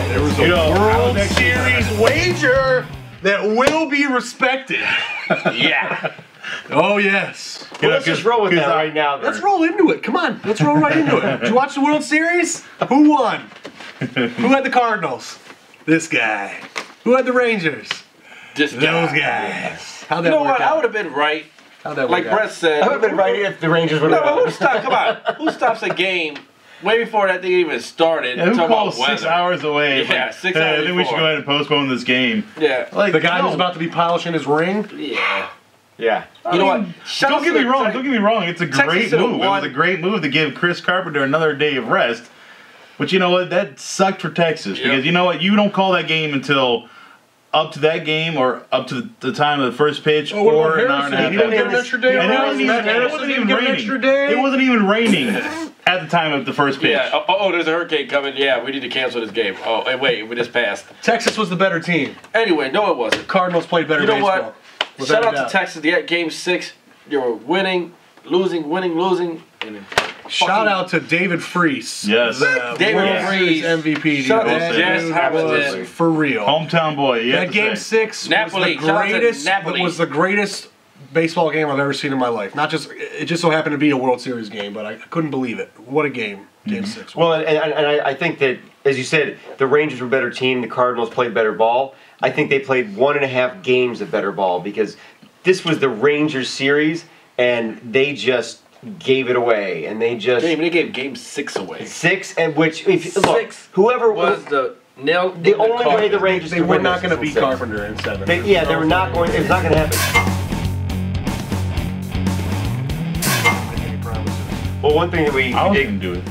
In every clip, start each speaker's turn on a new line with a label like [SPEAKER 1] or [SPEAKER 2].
[SPEAKER 1] There was a World Series wager that will be respected.
[SPEAKER 2] Yeah.
[SPEAKER 1] Oh, yes.
[SPEAKER 3] Well, let's just roll with that right now.
[SPEAKER 1] Let's roll into it. Come on. Let's roll right into it. Did you watch the World Series? Who won? Who had the Cardinals? This guy. Who had the Rangers?
[SPEAKER 2] Those
[SPEAKER 1] guys. How'd that
[SPEAKER 2] you know
[SPEAKER 1] work
[SPEAKER 2] what?
[SPEAKER 1] out?
[SPEAKER 2] I would have been right.
[SPEAKER 1] How'd that
[SPEAKER 2] like
[SPEAKER 1] work out?
[SPEAKER 2] Brett said.
[SPEAKER 3] I would have been right if the Rangers would
[SPEAKER 2] No,
[SPEAKER 3] have.
[SPEAKER 2] but who stops? Come on. Who stops a game way before that thing even started?
[SPEAKER 4] Yeah, who
[SPEAKER 2] talk
[SPEAKER 4] calls
[SPEAKER 2] about
[SPEAKER 4] 6
[SPEAKER 2] weather?
[SPEAKER 4] hours away?
[SPEAKER 2] Yeah,
[SPEAKER 4] like,
[SPEAKER 2] 6 hours
[SPEAKER 4] I think we should
[SPEAKER 2] before.
[SPEAKER 4] go ahead and postpone this game.
[SPEAKER 2] Yeah.
[SPEAKER 4] Like
[SPEAKER 1] The guy
[SPEAKER 4] no.
[SPEAKER 1] who's about to be polishing his ring?
[SPEAKER 2] Yeah.
[SPEAKER 3] Yeah.
[SPEAKER 2] You know what? Shout out
[SPEAKER 4] Don't get
[SPEAKER 2] to
[SPEAKER 4] me
[SPEAKER 2] the
[SPEAKER 4] wrong.
[SPEAKER 2] Tex-
[SPEAKER 4] Don't get me wrong. It's a
[SPEAKER 2] Texas
[SPEAKER 4] great
[SPEAKER 2] should've
[SPEAKER 4] move. It
[SPEAKER 2] won.
[SPEAKER 4] was a great move to give Chris Carpenter another day of rest. But you know what? That sucked for Texas because you know what? You don't call that game until up to that game or up to the time of the first pitch or an hour and a half.
[SPEAKER 1] He didn't get an extra day.
[SPEAKER 4] And it
[SPEAKER 1] It
[SPEAKER 4] wasn't even raining. It wasn't even raining at the time of the first pitch.
[SPEAKER 2] Yeah. Oh, there's a hurricane coming. Yeah, we need to cancel this game. Oh, and wait, we just passed.
[SPEAKER 1] Texas was the better team.
[SPEAKER 2] Anyway, no, it wasn't.
[SPEAKER 1] Cardinals played better
[SPEAKER 2] You know
[SPEAKER 1] baseball.
[SPEAKER 2] what?
[SPEAKER 1] Without
[SPEAKER 2] Shout
[SPEAKER 1] a
[SPEAKER 2] out to
[SPEAKER 1] doubt.
[SPEAKER 2] Texas. They had game 6. They were winning, losing, winning, losing. And
[SPEAKER 1] Shout out to David Freese.
[SPEAKER 4] Yes.
[SPEAKER 2] David
[SPEAKER 1] World
[SPEAKER 2] Freese.
[SPEAKER 1] Series MVP.
[SPEAKER 2] Shout out
[SPEAKER 1] That
[SPEAKER 2] to Jess
[SPEAKER 1] dude
[SPEAKER 2] Hamilton.
[SPEAKER 1] was for real.
[SPEAKER 4] Hometown boy. You have
[SPEAKER 1] That
[SPEAKER 4] to
[SPEAKER 1] game
[SPEAKER 4] say.
[SPEAKER 1] 6
[SPEAKER 2] Napoli.
[SPEAKER 1] was
[SPEAKER 2] Shout
[SPEAKER 1] the
[SPEAKER 2] out to
[SPEAKER 1] greatest.
[SPEAKER 2] Napoli.
[SPEAKER 1] Was the greatest baseball game I've ever seen in my life. Not just it just so happened to be a World Series game, but I couldn't believe it. What a game! Game 6.
[SPEAKER 3] Well, and I think that, as you said, the Rangers were a better team. The Cardinals played better ball. I think they played 1.5 games of better ball because this was the Rangers series, and they just gave it away. And they just
[SPEAKER 2] They gave game 6 away.
[SPEAKER 3] 6, and which if look,
[SPEAKER 2] 6
[SPEAKER 3] whoever
[SPEAKER 2] was the nail.
[SPEAKER 3] the only way the Rangers
[SPEAKER 1] They
[SPEAKER 3] could
[SPEAKER 1] were
[SPEAKER 3] win
[SPEAKER 1] not
[SPEAKER 3] this
[SPEAKER 1] going to
[SPEAKER 3] is
[SPEAKER 1] beat
[SPEAKER 3] in 6.
[SPEAKER 1] Carpenter in 7.
[SPEAKER 3] They were not going. It's not going to happen. Well, one thing that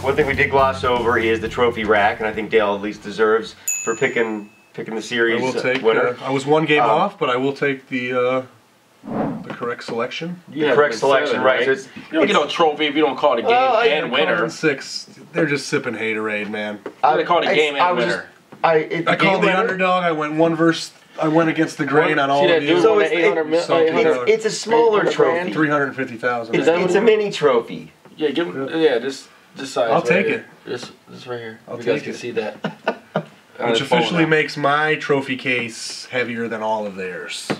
[SPEAKER 3] one thing we did gloss over is the trophy rack, and I think Dale at least deserves for picking the series
[SPEAKER 1] I will take.
[SPEAKER 3] winner.
[SPEAKER 1] I was one game off, but I will take the correct selection.
[SPEAKER 2] Yeah,
[SPEAKER 3] correct selection, right? So
[SPEAKER 2] You don't get no trophy if you don't call the game and winner.
[SPEAKER 1] 6. They're just sipping haterade, man.
[SPEAKER 2] They call the game and winner.
[SPEAKER 1] I called the underdog. I went against the grain on all
[SPEAKER 2] See that
[SPEAKER 1] of you.
[SPEAKER 2] dude
[SPEAKER 3] So
[SPEAKER 2] with the 800 million?
[SPEAKER 3] it's a smaller trophy.
[SPEAKER 1] 350,000.
[SPEAKER 3] It's a mini trophy.
[SPEAKER 2] Yeah, give him. Yeah, this size.
[SPEAKER 1] I'll
[SPEAKER 2] right
[SPEAKER 1] take
[SPEAKER 2] here.
[SPEAKER 1] it.
[SPEAKER 2] This right here.
[SPEAKER 1] I'll
[SPEAKER 2] You guys
[SPEAKER 1] take
[SPEAKER 2] can
[SPEAKER 1] it.
[SPEAKER 2] see that.
[SPEAKER 1] Which officially makes my trophy case heavier than all of theirs.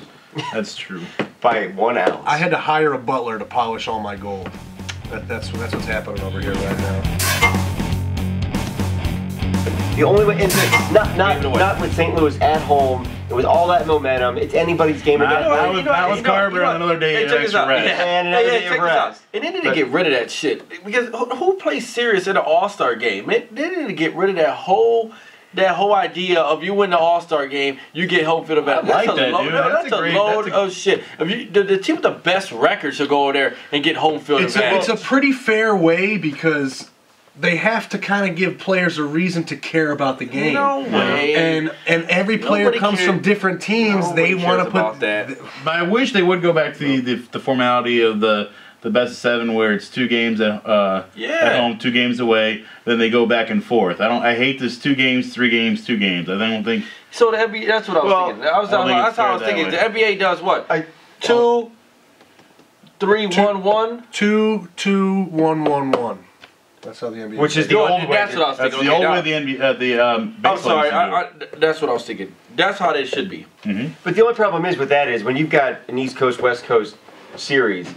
[SPEAKER 4] That's true.
[SPEAKER 3] By 1 ounce.
[SPEAKER 1] I had to hire a butler to polish all my gold. That's what's happening over here right now.
[SPEAKER 3] The only way, and not with St. Louis at home, with all that momentum, it's anybody's game again.
[SPEAKER 4] That was Carver on another day of extra rest.
[SPEAKER 3] And another day of rest.
[SPEAKER 2] And they need to get rid of that shit because who plays serious in an All-Star game? They need to get rid of that whole idea of you win the All-Star game, you get home field advantage.
[SPEAKER 4] I like that, dude.
[SPEAKER 2] That's a load of shit. If the team with the best record should go over there and get home field advantage.
[SPEAKER 1] It's a pretty fair way because they have to kind of give players a reason to care about the game.
[SPEAKER 2] No way.
[SPEAKER 1] And every player
[SPEAKER 2] Nobody
[SPEAKER 1] comes
[SPEAKER 2] cares.
[SPEAKER 1] from different teams.
[SPEAKER 2] Nobody
[SPEAKER 1] They want
[SPEAKER 2] cares
[SPEAKER 1] to put
[SPEAKER 2] about that.
[SPEAKER 4] But I wish they would go back to the formality of the best of 7, where it's 2 games at home, 2 games away. Then they go back and forth. I hate this 2 games, 3 games, 2 games. I don't think.
[SPEAKER 2] So the NBA, that's what I was thinking. That's how I was thinking. The NBA does what? 2, 3, 1, 1.
[SPEAKER 1] 2, 2, 1, 1, 1. That's how the NBA.
[SPEAKER 3] Which is the old way.
[SPEAKER 2] That's what I was
[SPEAKER 4] That's
[SPEAKER 2] thinking.
[SPEAKER 4] the old way the NBA.
[SPEAKER 2] I'm
[SPEAKER 4] baseball
[SPEAKER 2] sorry.
[SPEAKER 4] used to do it.
[SPEAKER 2] That's what I was thinking. That's how they should be.
[SPEAKER 3] But the only problem is with that is when you've got an East Coast West Coast series,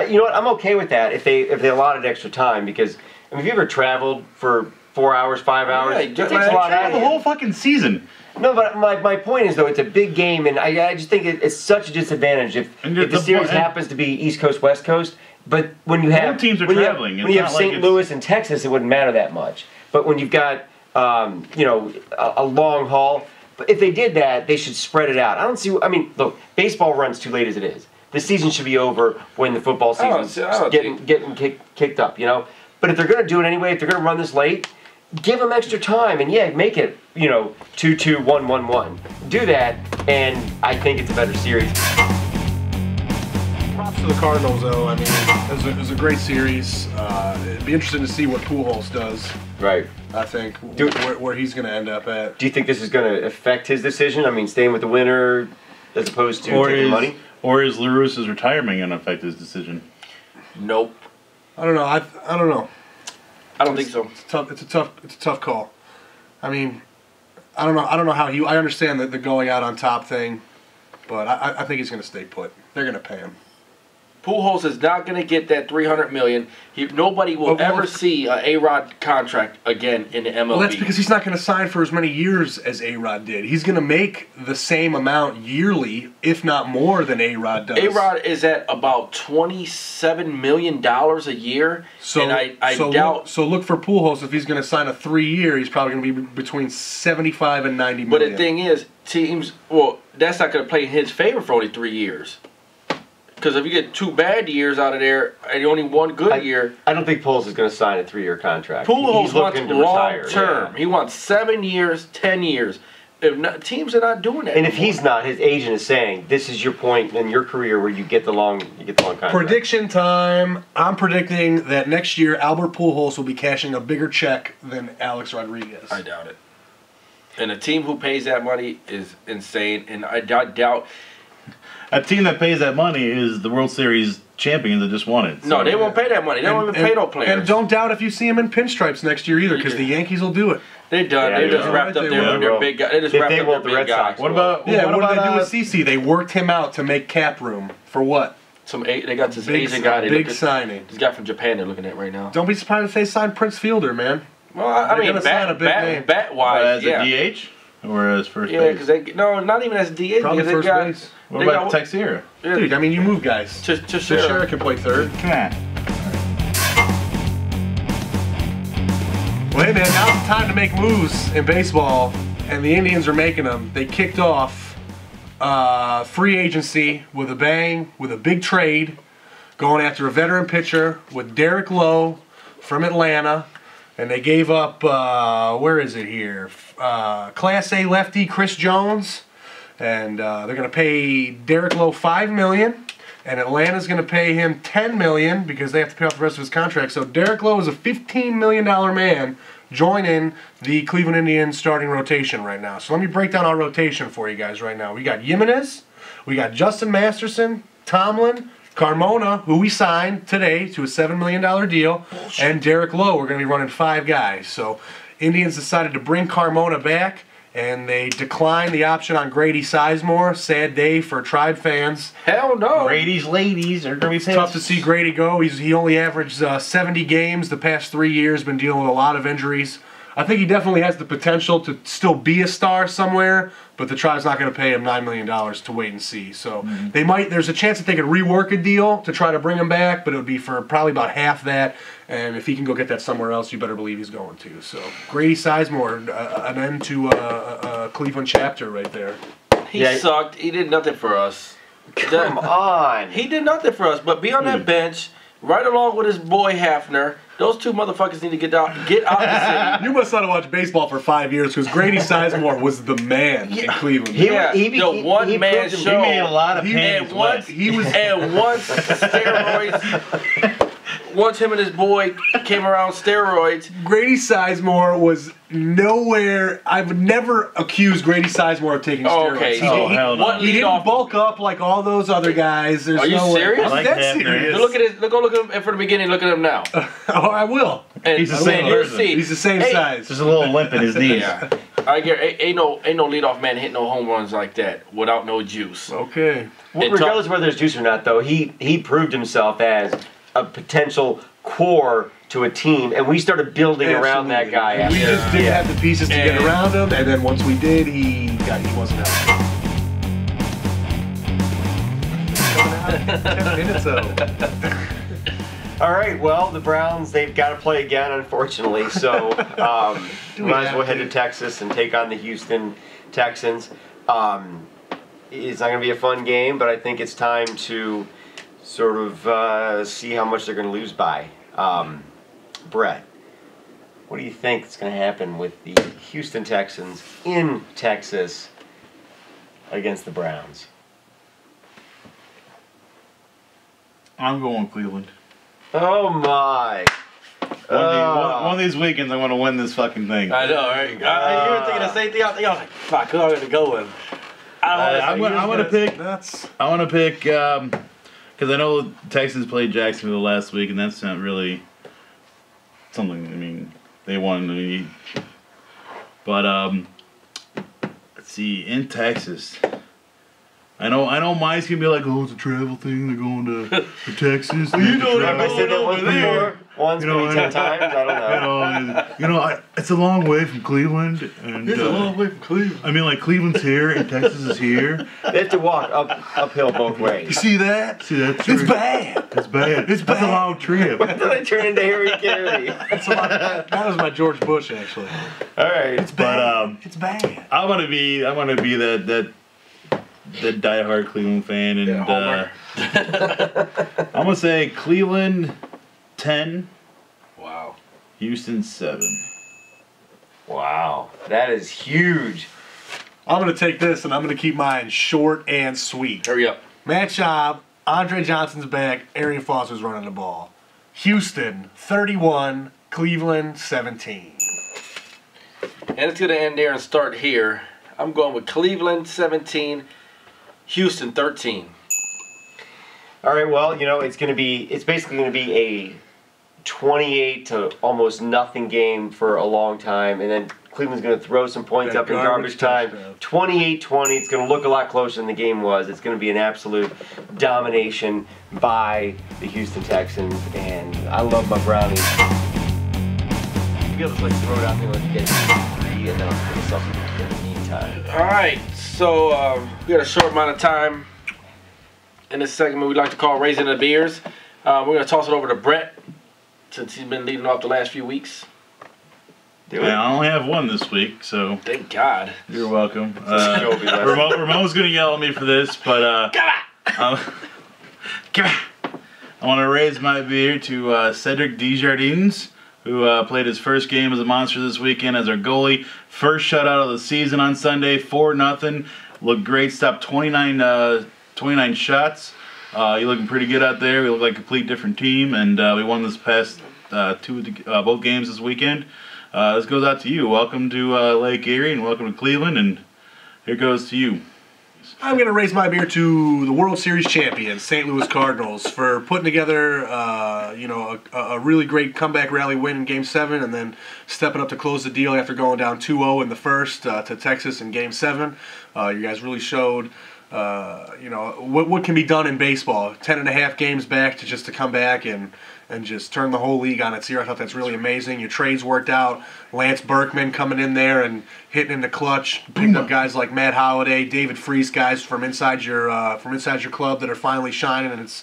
[SPEAKER 3] you know what? I'm okay with that if they allotted extra time because I mean, if you ever traveled for 4 hours, 5 hours, it takes a lot out of
[SPEAKER 4] the
[SPEAKER 3] you.
[SPEAKER 4] whole fucking season.
[SPEAKER 3] No, but my point is though, it's a big game, and I just think it's such a disadvantage if the series happens to be East Coast West Coast. But when you have
[SPEAKER 4] teams are
[SPEAKER 3] when
[SPEAKER 4] traveling,
[SPEAKER 3] when you have St. Louis and Texas, it wouldn't matter that much. But when you've got a long haul, but if they did that, they should spread it out. I don't see. I mean, look, baseball runs too late as it is. The season should be over when the football season's getting kicked up. You know. But if they're going to do it anyway, if they're going to run this late, give them extra time and make it 2-2, 1-1-1. Do that, and I think it's a better series.
[SPEAKER 1] Props to the Cardinals, though. I mean, it was a great series. It'd be interesting to see what Pujols does.
[SPEAKER 3] Right.
[SPEAKER 1] I think where he's going to end up at.
[SPEAKER 3] Do you think this is going to affect his decision? I mean, staying with the winner as opposed to taking money?
[SPEAKER 4] Or is LaRusse's retirement going to affect his decision?
[SPEAKER 2] Nope.
[SPEAKER 1] I don't know. I don't know.
[SPEAKER 2] I don't think so.
[SPEAKER 1] It's a tough call. I mean, I don't know how he. I understand the going out on top thing, but I think he's going to stay put. They're going to pay him.
[SPEAKER 2] Pujols is not going to get that $300 million. Nobody will ever see an A-Rod contract again in the MLB.
[SPEAKER 1] Well, that's because he's not going to sign for as many years as A-Rod did. He's going to make the same amount yearly, if not more than A-Rod does.
[SPEAKER 2] A-Rod is at about $27 million a year, and I doubt...
[SPEAKER 1] So look for Pujols. If he's going to sign a 3-year, he's probably going to be between 75 and 90 million.
[SPEAKER 2] But the thing is, teams... Well, that's not going to play in his favor for only 3 years. Because if you get 2 bad years out of there and only 1 good year...
[SPEAKER 3] I don't think Pujols is going to sign a 3-year contract.
[SPEAKER 2] Pujols wants long-term. Yeah. He wants 7 years, 10 years. If not, teams are not doing that
[SPEAKER 3] And
[SPEAKER 2] anymore.
[SPEAKER 3] if he's not, his agent is saying, this is your point in your career where you get the long contract.
[SPEAKER 1] Prediction time. I'm predicting that next year Albert Pujols will be cashing a bigger check than Alex Rodriguez.
[SPEAKER 2] I doubt it. And a team who pays that money is insane, and I doubt...
[SPEAKER 4] A team that pays that money is the World Series champions that just won it. So.
[SPEAKER 2] No, they won't pay that money. They won't even pay no players.
[SPEAKER 1] And don't doubt if you see him in pinstripes next year either, because the Yankees will do it.
[SPEAKER 2] They're done.
[SPEAKER 3] Yeah,
[SPEAKER 2] they just wrapped up their big guys. They just wrapped up their big guys.
[SPEAKER 4] What about?
[SPEAKER 1] Yeah, what did they do with
[SPEAKER 4] CC?
[SPEAKER 1] CC? They worked him out to make cap room for what?
[SPEAKER 2] They got this
[SPEAKER 1] Big
[SPEAKER 2] Asian guy.
[SPEAKER 1] Big signing.
[SPEAKER 2] This guy from Japan they're looking at right now.
[SPEAKER 1] Don't be surprised if they sign Prince Fielder, man.
[SPEAKER 2] Well, I mean, bat wise,
[SPEAKER 4] as a DH or as first base?
[SPEAKER 2] Yeah, because they not even as DH.
[SPEAKER 1] Probably first base.
[SPEAKER 4] What about Texera?
[SPEAKER 2] Yeah.
[SPEAKER 1] Dude, I mean, you move guys. Texera can play third.
[SPEAKER 4] Come on.
[SPEAKER 1] Well, hey, man, now it's time to make moves in baseball, and the Indians are making them. They kicked off free agency with a bang, with a big trade, going after a veteran pitcher with Derek Lowe from Atlanta, and they gave up, where is it here? Class A lefty Chris Jones, and they're going to pay Derek Lowe $5 million, and Atlanta's going to pay him $10 million because they have to pay off the rest of his contract. So Derek Lowe is a $15 million man joining the Cleveland Indians starting rotation right now. So let me break down our rotation for you guys right now. We got Jimenez, we got Justin Masterson, Tomlin, Carmona, who we signed today to a $7 million deal, and Derek Lowe. We're going to be running 5 guys. So Indians decided to bring Carmona back, and they declined the option on Grady Sizemore. Sad day for Tribe fans.
[SPEAKER 2] Hell no.
[SPEAKER 4] Grady's ladies are going to be
[SPEAKER 1] Tough to see Grady go. He only averaged 70 games the past 3 years, been dealing with a lot of injuries. I think he definitely has the potential to still be a star somewhere, but the Tribe's not going to pay him $9 million to wait and see. So there's a chance that they could rework a deal to try to bring him back, but it would be for probably about half that. And if he can go get that somewhere else, you better believe he's going to. So Grady Sizemore, an end to a Cleveland chapter right there.
[SPEAKER 2] He sucked. He did nothing for us.
[SPEAKER 3] Come on.
[SPEAKER 2] He did nothing for us, but be on that bench right along with his boy Hafner. Those 2 motherfuckers need to get out of the city.
[SPEAKER 1] You must not have watched baseball for 5 years because Grady Sizemore was the man in Cleveland.
[SPEAKER 2] The one-man show.
[SPEAKER 4] He made a lot of pennies.
[SPEAKER 2] Once him and his boy came around steroids.
[SPEAKER 1] Grady Sizemore was nowhere. I've never accused Grady Sizemore of taking steroids.
[SPEAKER 2] Okay.
[SPEAKER 4] Hell no.
[SPEAKER 1] He didn't bulk up like all those other guys. There's
[SPEAKER 2] Are you serious?
[SPEAKER 1] I'm dead serious.
[SPEAKER 2] Look at his. Look at him from the beginning. Look at him now.
[SPEAKER 1] Oh, I will.
[SPEAKER 2] And
[SPEAKER 4] He's the same person.
[SPEAKER 1] He's the same size.
[SPEAKER 4] Just a little limp in his knees.
[SPEAKER 2] Yeah. I get ain't no leadoff man hitting no home runs like that without no juice.
[SPEAKER 1] Okay.
[SPEAKER 3] Well, regardless of whether there's juice or not, though, he proved himself as a potential core to a team, and we started building around that guy.
[SPEAKER 1] We just didn't have the pieces to get around him, and then once we did, he wasn't out. 10 minutes though.
[SPEAKER 3] All right, well, the Browns, they've got to play again, unfortunately, so might as well head to Texas and take on the Houston Texans. It's not going to be a fun game, but I think it's time to sort of see how much they're going to lose by. Brett, what do you think is going to happen with the Houston Texans in Texas against the Browns?
[SPEAKER 4] I'm going Cleveland.
[SPEAKER 3] Oh my!
[SPEAKER 4] One of these weekends, I want to win this fucking thing.
[SPEAKER 2] I know, right? You were thinking the same thing. I was like, fuck, who am I going to go with?
[SPEAKER 4] I want to pick. I want to pick because I know Texans played Jacksonville last week, and that's not really something. I mean, they won. But Let's see, in Texas. I know mine's gonna be like, oh, it's a travel thing. They're going to Texas.
[SPEAKER 2] You know
[SPEAKER 3] Have I said that once before? Once, maybe 10 times? I don't know.
[SPEAKER 4] It's a long way from Cleveland. And,
[SPEAKER 2] It's a long way from Cleveland.
[SPEAKER 4] I mean, like, Cleveland's here and Texas is here.
[SPEAKER 3] They have to walk uphill both ways.
[SPEAKER 1] You see that?
[SPEAKER 4] See, that's
[SPEAKER 1] It's bad.
[SPEAKER 4] It's bad.
[SPEAKER 1] It's
[SPEAKER 4] That's a
[SPEAKER 1] bad.
[SPEAKER 4] long trip.
[SPEAKER 3] Until they turn into Harry Carey.
[SPEAKER 1] That was my George Bush, actually.
[SPEAKER 3] All right.
[SPEAKER 1] It's bad. It's bad.
[SPEAKER 4] I want to be that diehard Cleveland fan, and I'm gonna say Cleveland 10,
[SPEAKER 2] Wow.
[SPEAKER 4] Houston 7.
[SPEAKER 3] Wow. That is huge.
[SPEAKER 1] I'm going to take this, and I'm going to keep mine short and sweet.
[SPEAKER 2] Hurry up.
[SPEAKER 1] Matt Schaub, Andre Johnson's back, Arian Foster's running the ball. Houston, 31, Cleveland, 17.
[SPEAKER 2] And it's going to end there and start here. I'm going with Cleveland 17, Houston 13.
[SPEAKER 3] All right, well, you know, it's basically going to be a 28 to almost nothing game for a long time, and then Cleveland's going to throw some points
[SPEAKER 1] That
[SPEAKER 3] up in garbage time.
[SPEAKER 1] touchdown.
[SPEAKER 3] 28-20. It's going to look a lot closer than the game was. It's going to be an absolute domination by the Houston Texans, and I love my Brownies. Maybe I'll just like throw it out there and get 3, and then I'll put something in the meantime.
[SPEAKER 2] All right, so we got a short amount of time in this segment we like to call Raising the Beers. We're going to toss it over to Brett, since he's been leading off the last few weeks.
[SPEAKER 4] Yeah, I only have one this week, so
[SPEAKER 2] Thank God.
[SPEAKER 4] you're welcome.
[SPEAKER 3] Jovi lesson.
[SPEAKER 4] Ramon's gonna yell at me for this, but I want to raise my beer to Cedric Desjardins, who played his first game as a Monster this weekend as our goalie. First shutout of the season on Sunday, 4-0. Looked great, stopped 29 shots. You're looking pretty good out there. We look like a complete different team, and we won this past both games this weekend. This goes out to you. Welcome to Lake Erie, and welcome to Cleveland, and here goes to you.
[SPEAKER 1] I'm going to raise my beer to the World Series champions, St. Louis Cardinals, for putting together, a really great comeback rally win in Game 7, and then stepping up to close the deal after going down 2-0 in the first to Texas in Game 7. You guys really showed, what can be done in baseball. 10.5 games back to come back and just turn the whole league on its ear. I thought that's really amazing. Your trades worked out. Lance Berkman coming in there and hitting in the clutch. Picked up guys like Matt Holliday, David Freese, guys from inside your club that are finally shining, and it's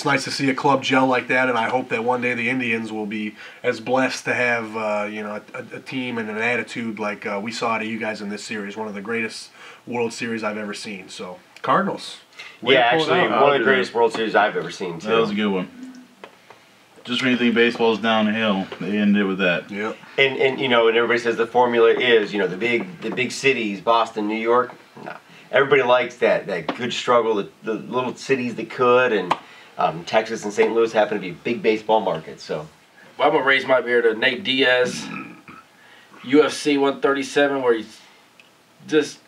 [SPEAKER 1] nice to see a club gel like that. And I hope that one day the Indians will be as blessed to have a team and an attitude like we saw out of you guys in this series. One of the greatest World Series I've ever seen. So Cardinals.
[SPEAKER 3] Yeah, actually, one of the greatest World Series I've ever seen, too.
[SPEAKER 4] That was a good one. Just when you think baseball's downhill, they ended with that.
[SPEAKER 1] Yep.
[SPEAKER 3] And everybody says the formula is, the big cities, Boston, New York. No. Everybody likes that good struggle, the little cities that could, and Texas and St. Louis happen to be big baseball markets. So,
[SPEAKER 2] Well, I'm going to raise my beer to Nate Diaz, UFC 137, where he just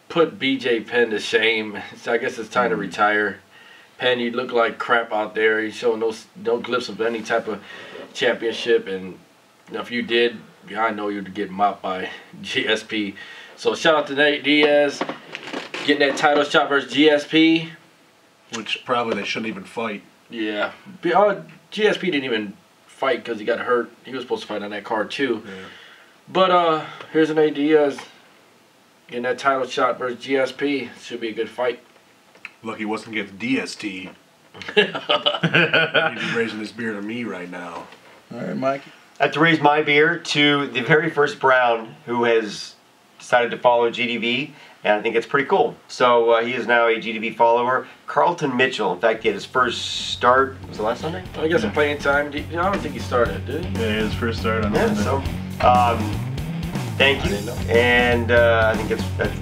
[SPEAKER 2] put BJ Penn to shame. So I guess it's time to retire. Penn, you look like crap out there. You show no glimpse of any type of championship, and if you did, I know you'd get mopped by GSP. So shout out to Nate Diaz getting that title shot versus GSP.
[SPEAKER 1] Which probably they shouldn't even fight.
[SPEAKER 2] Yeah, GSP didn't even fight because he got hurt. He was supposed to fight on that card too.
[SPEAKER 1] Yeah.
[SPEAKER 2] But here's an Nate Diaz getting that title shot versus GSP. Should be a good fight.
[SPEAKER 1] Lucky wasn't against DST. He'd be raising this beer to me right now.
[SPEAKER 4] All right, Mike.
[SPEAKER 3] I have to raise my beer to the very first Brown who has decided to follow GDB, and I think it's pretty cool. So he is now a GDB follower. Carlton Mitchell, in fact, he had his first start. Was it last Sunday?
[SPEAKER 2] I guess some playing time. I don't think he started, did he?
[SPEAKER 4] Yeah, his first start on
[SPEAKER 3] Yeah.
[SPEAKER 4] Sunday.
[SPEAKER 3] So, thank you.
[SPEAKER 2] didn't know.
[SPEAKER 3] And I think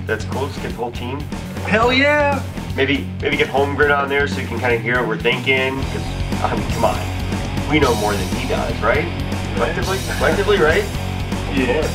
[SPEAKER 3] that's cool. Just get the whole team.
[SPEAKER 1] Hell yeah!
[SPEAKER 3] Maybe get Holmgren on there so you can kind of hear what we're thinking. Because I mean, come on, we know more than he does, right? Collectively, right?
[SPEAKER 1] Yeah.